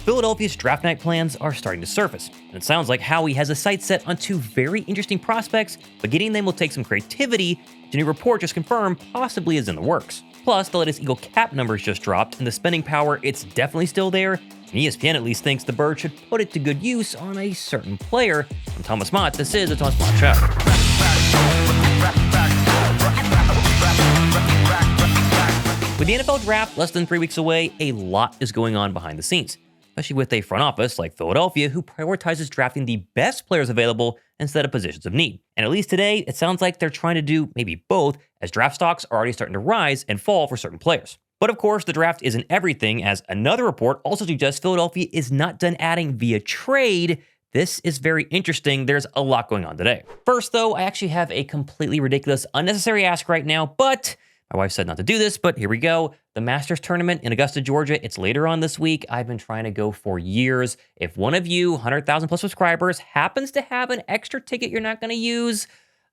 Philadelphia's draft night plans are starting to surface, and it sounds like Howie has a sight set on two very interesting prospects, but getting them will take some creativity, which a new report just confirmed possibly is in the works. Plus, the latest Eagle cap numbers just dropped, and the spending power, it's definitely still there, and ESPN at least thinks the Bird should put it to good use on a certain player. I'm Thomas Mott, this is the Thomas Mott Show. With the NFL draft less than 3 weeks away, a lot is going on behind the scenes, especially with a front office like Philadelphia who prioritizes drafting the best players available instead of positions of need. And at least today, it sounds like they're trying to do maybe both, as draft stocks are already starting to rise and fall for certain players. But of course, the draft isn't everything, as another report also suggests Philadelphia is not done adding via trade. This is very interesting. There's a lot going on today. First, though, I actually have a completely ridiculous, unnecessary ask right now, but my wife said not to do this, but here we go. The Masters tournament in Augusta, Georgia, it's later on this week. I've been trying to go for years. If one of you, 100,000 plus subscribers, happens to have an extra ticket you're not going to use,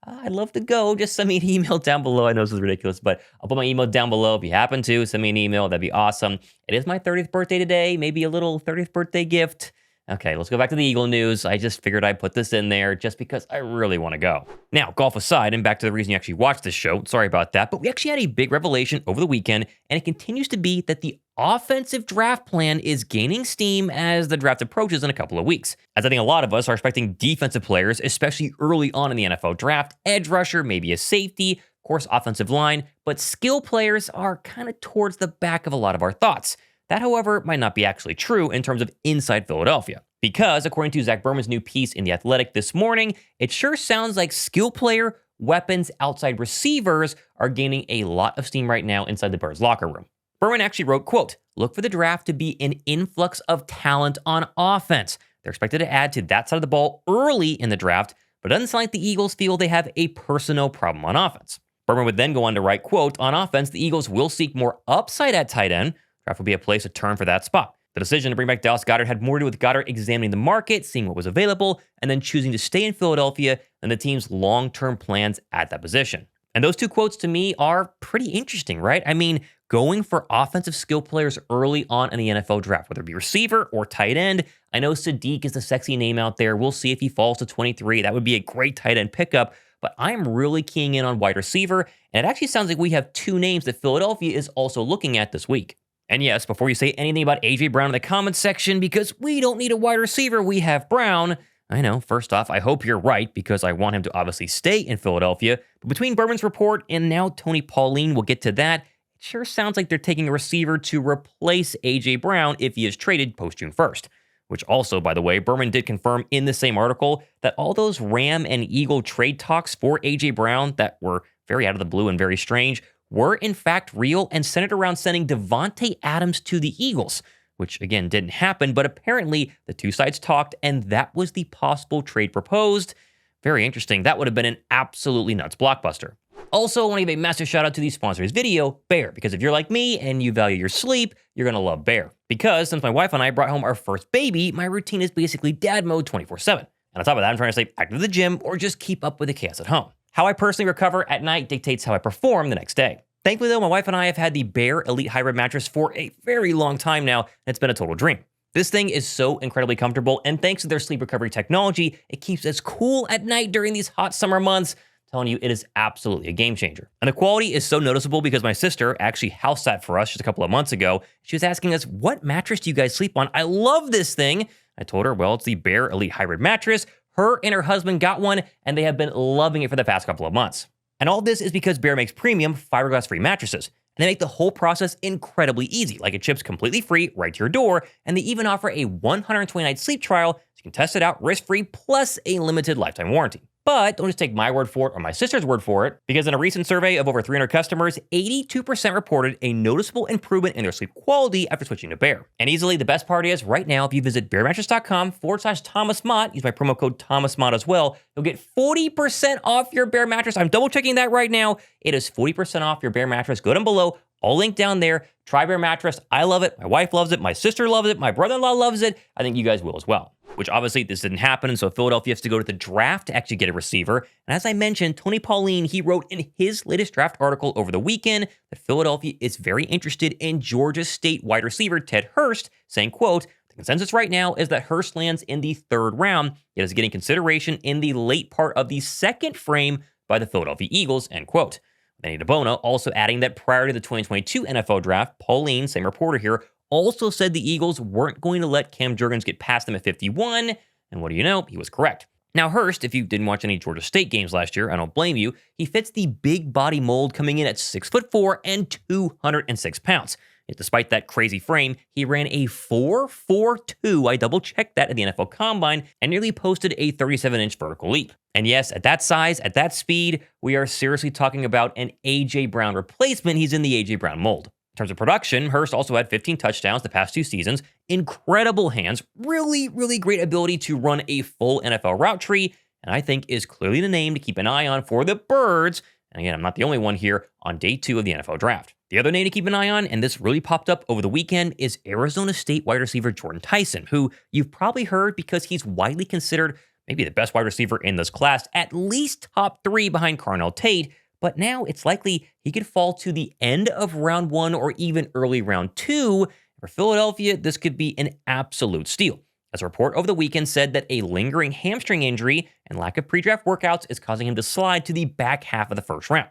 I'd love to go. Just send me an email down below. I know this is ridiculous, but I'll put my email down below. If you happen to, send me an email. That'd be awesome. It is my 30th birthday today. Maybe a little 30th birthday gift. Okay, let's go back to the Eagle news. I just figured I'd put this in there just because I really want to go. Now, golf aside, and back to the reason you actually watched this show, sorry about that, but we actually had a big revelation over the weekend, and it continues to be that the offensive draft plan is gaining steam as the draft approaches in a couple of weeks. As I think a lot of us are expecting defensive players, especially early on in the NFL draft, edge rusher, maybe a safety, of course, offensive line, but skill players are kind of towards the back of a lot of our thoughts. That, however, might not be actually true in terms of inside Philadelphia. Because, according to Zach Berman's new piece in The Athletic this morning, it sure sounds like skill player, weapons, outside receivers are gaining a lot of steam right now inside the Birds locker room. Berman actually wrote, quote, "Look for the draft to be an influx of talent on offense. They're expected to add to that side of the ball early in the draft, but it doesn't sound like the Eagles feel they have a personnel problem on offense." Berman would then go on to write, quote, "On offense, the Eagles will seek more upside at tight end. Draft will be a place to turn for that spot. The decision to bring back Dallas Goedert had more to do with Goedert examining the market, seeing what was available, and then choosing to stay in Philadelphia than the team's long-term plans at that position." And those two quotes to me are pretty interesting, right? I mean, going for offensive skill players early on in the NFL draft, whether it be receiver or tight end. I know Sadiq is the sexy name out there. We'll see if he falls to 23. That would be a great tight end pickup. But I'm really keying in on wide receiver, and it actually sounds like we have two names that Philadelphia is also looking at this week. And yes, before you say anything about A.J. Brown in the comments section, because we don't need a wide receiver, we have Brown. I know, first off, I hope you're right, because I want him to obviously stay in Philadelphia. But between Berman's report and now Tony Pauline, we'll get to that, it sure sounds like they're taking a receiver to replace A.J. Brown if he is traded post-June 1st. Which also, by the way, Berman did confirm in the same article that all those Ram and Eagle trade talks for A.J. Brown that were very out of the blue and very strange were in fact real and centered around sending Devontae Adams to the Eagles, which again didn't happen, but apparently the two sides talked and that was the possible trade proposed. Very interesting. That would have been an absolutely nuts blockbuster. Also, I want to give a massive shout out to the sponsor of this video, Bear, because if you're like me and you value your sleep, you're going to love Bear. Because since my wife and I brought home our first baby, my routine is basically dad mode 24/7. And on top of that, I'm trying to stay active at the gym or just keep up with the chaos at home. How I personally recover at night dictates how I perform the next day. Thankfully, though, my wife and I have had the Bear Elite Hybrid mattress for a very long time now, and it's been a total dream. This thing is so incredibly comfortable, and thanks to their sleep recovery technology, it keeps us cool at night during these hot summer months. I'm telling you, it is absolutely a game changer. And the quality is so noticeable because my sister actually house sat for us just a couple of months ago. She was asking us, "What mattress do you guys sleep on? I love this thing." I told her, well, it's the Bear Elite Hybrid mattress. Her and her husband got one, and they have been loving it for the past couple of months. And all this is because Bear makes premium fiberglass-free mattresses. And they make the whole process incredibly easy, like it ships completely free right to your door, and they even offer a 120-night sleep trial so you can test it out risk-free plus a limited lifetime warranty. But don't just take my word for it or my sister's word for it, because in a recent survey of over 300 customers, 82% reported a noticeable improvement in their sleep quality after switching to Bear. And easily, the best part is, right now, if you visit bearmattress.com/Thomas Mott, use my promo code Thomas Mott as well, you'll get 40% off your Bear mattress. I'm double checking that right now. It is 40% off your Bear mattress. Go down below. All linked down there. Try Bear mattress. I love it. My wife loves it. My sister loves it. My brother-in-law loves it. I think you guys will as well. Which obviously this didn't happen, and so Philadelphia has to go to the draft to actually get a receiver. And as I mentioned, Tony Pauline, he wrote in his latest draft article over the weekend that Philadelphia is very interested in Georgia State wide receiver Ted Hurst, saying, quote, "The The consensus right now is that Hurst lands in the third round, yet is getting consideration in the late part of the second frame by the Philadelphia Eagles, end quote. Manny DeBona also adding that prior to the 2022 NFL draft, Pauline, same reporter here, also said the Eagles weren't going to let Cam Jurgens get past them at 51, and what do you know? He was correct. Now, Hurst, if you didn't watch any Georgia State games last year, I don't blame you, he fits the big body mold coming in at 6'4" and 206 pounds. Yet despite that crazy frame, he ran a 4.42, I double-checked that at the NFL Combine, and nearly posted a 37-inch vertical leap. And yes, at that size, at that speed, we are seriously talking about an A.J. Brown replacement. He's in the A.J. Brown mold. In terms of production, Hurst also had 15 touchdowns the past 2 seasons, incredible hands, really, really great ability to run a full NFL route tree, and I think is clearly the name to keep an eye on for the Birds. And again, I'm not the only one here on day 2 of the NFL draft. The other name to keep an eye on, and this really popped up over the weekend, is Arizona State wide receiver Jordyn Tyson, who you've probably heard because he's widely considered maybe the best wide receiver in this class, at least top 3 behind Carnell Tate. But now it's likely he could fall to the end of round 1 or even early round 2. For Philadelphia, this could be an absolute steal. As a report over the weekend said that a lingering hamstring injury and lack of pre-draft workouts is causing him to slide to the back half of the first round.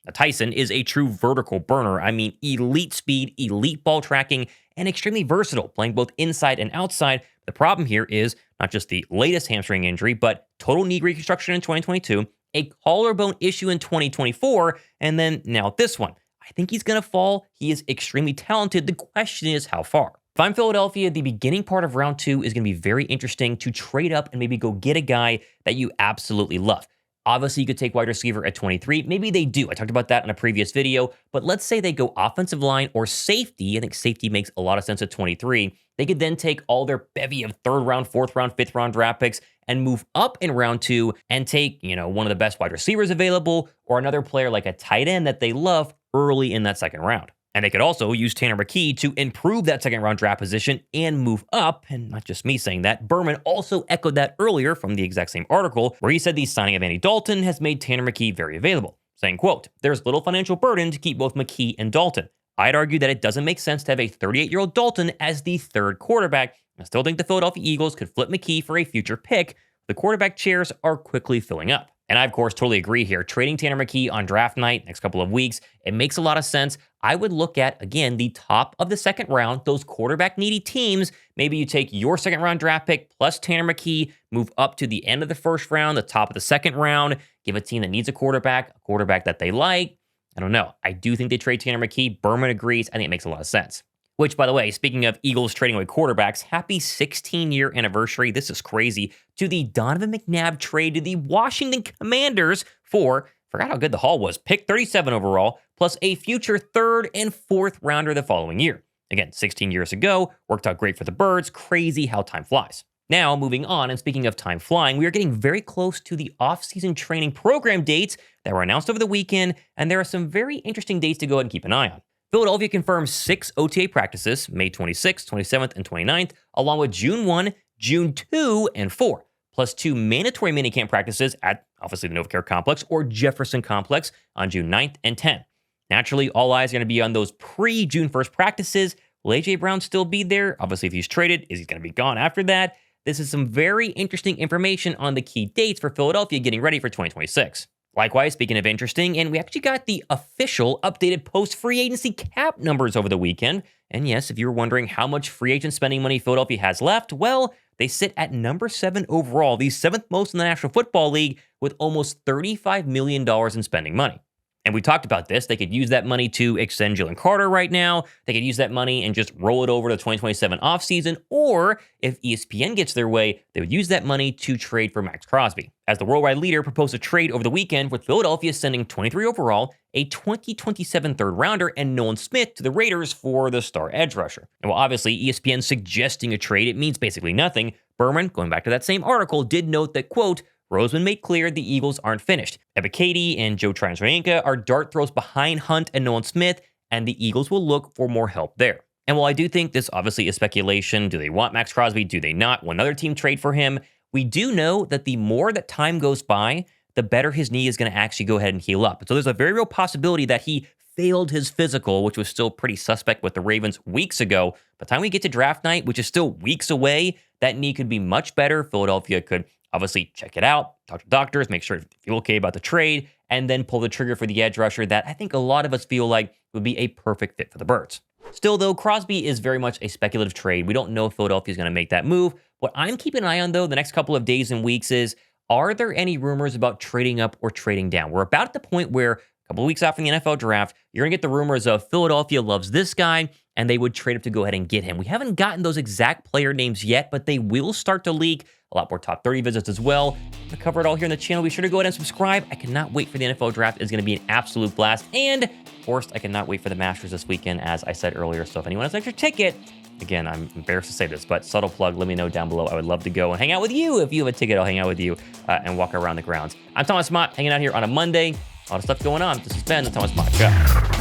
Now, Tyson is a true vertical burner. I mean, elite speed, elite ball tracking, and extremely versatile, playing both inside and outside. The problem here is not just the latest hamstring injury, but total knee reconstruction in 2022, a collarbone issue in 2024, and then now this one. I think he's going to fall. He is extremely talented. The question is how far. If I'm Philadelphia, the beginning part of round 2 is going to be very interesting to trade up and maybe go get a guy that you absolutely love. Obviously, you could take wide receiver at 23. Maybe they do. I talked about that in a previous video. But let's say they go offensive line or safety. I think safety makes a lot of sense at 23. They could then take all their bevy of 3rd round, 4th round, 5th round draft picks and move up in round 2 and take, one of the best wide receivers available or another player like a tight end that they love early in that 2nd round. And they could also use Tanner McKee to improve that 2nd round draft position and move up. And not just me saying that, Berman also echoed that earlier from the exact same article where he said the signing of Andy Dalton has made Tanner McKee very available, saying, quote, "There's little financial burden to keep both McKee and Dalton. I'd argue that it doesn't make sense to have a 38-year-old Dalton as the 3rd quarterback. I still think the Philadelphia Eagles could flip McKee for a future pick. The quarterback chairs are quickly filling up." And I, of course, totally agree here. Trading Tanner McKee on draft night, next couple of weeks, it makes a lot of sense. I would look at, again, the top of the 2nd round, those quarterback-needy teams. Maybe you take your 2nd round draft pick plus Tanner McKee, move up to the end of the 1st round, the top of the 2nd round, give a team that needs a quarterback that they like. I don't know. I do think they trade Tanner McKee. Berman agrees. I think it makes a lot of sense. Which, by the way, speaking of Eagles trading away quarterbacks, happy 16-year anniversary. This is crazy. To the Donovan McNabb trade to the Washington Commanders for, forgot how good the haul was, pick 37 overall, plus a future 3rd and 4th rounder the following year. Again, 16 years ago, worked out great for the Birds. Crazy how time flies. Now, moving on, and speaking of time flying, we are getting very close to the off-season training program dates that were announced over the weekend, and there are some very interesting dates to go ahead and keep an eye on. Philadelphia confirms 6 OTA practices, May 26th, 27th, and 29th, along with June 1, June 2, and 4, plus 2 mandatory minicamp practices at, obviously, the NovaCare Complex or Jefferson Complex on June 9th and 10th. Naturally, all eyes are going to be on those pre-June 1st practices. Will A.J. Brown still be there? Obviously, if he's traded, is he going to be gone after that? This is some very interesting information on the key dates for Philadelphia getting ready for 2026. Likewise, speaking of interesting, and we actually got the official updated post-free agency cap numbers over the weekend. And yes, if you were wondering how much free agent spending money Philadelphia has left, well, they sit at number 7 overall, the 7th most in the National Football League, with almost $35 million in spending money. And we talked about this. They could use that money to extend Jalen Carter right now. They could use that money and just roll it over to the 2027 offseason. Or if ESPN gets their way, they would use that money to trade for Maxx Crosby. As the worldwide leader proposed a trade over the weekend with Philadelphia sending 23 overall, a 2027 3rd rounder, and Nolan Smith to the Raiders for the star edge rusher. And while obviously ESPN suggesting a trade, it means basically nothing. Berman, going back to that same article, did note that, quote, Roseman made clear the Eagles aren't finished. Ebiketie and Joe Tryon are dart throws behind Hunt and Nolan Smith, and the Eagles will look for more help there. And while I do think this obviously is speculation, do they want Maxx Crosby? Do they not? Will another team trade for him? We do know that the more that time goes by, the better his knee is going to actually go ahead and heal up. So there's a very real possibility that he failed his physical, which was still pretty suspect with the Ravens weeks ago. By the time we get to draft night, which is still weeks away, that knee could be much better. Philadelphia could obviously check it out, talk to doctors, make sure you feel okay about the trade, and then pull the trigger for the edge rusher that I think a lot of us feel like would be a perfect fit for the Birds. Still, though, Crosby is very much a speculative trade. We don't know if Philadelphia is going to make that move. What I'm keeping an eye on, though, the next couple of days and weeks is, are there any rumors about trading up or trading down? We're about at the point where a couple of weeks after the NFL draft, you're going to get the rumors of Philadelphia loves this guy, and they would trade up to go ahead and get him. We haven't gotten those exact player names yet, but they will start to leak. A lot more top 30 visits as well. I'm going to cover it all here on the channel. Be sure to go ahead and subscribe. I cannot wait for the NFL draft. It's going to be an absolute blast. And, of course, I cannot wait for the Masters this weekend, as I said earlier. So if anyone has an extra ticket, again, I'm embarrassed to say this, but subtle plug, let me know down below. I would love to go and hang out with you. If you have a ticket, I'll hang out with you and walk around the grounds. I'm Thomas Mott, hanging out here on a Monday. A lot of stuff going on. This has been the Thomas Mott Show.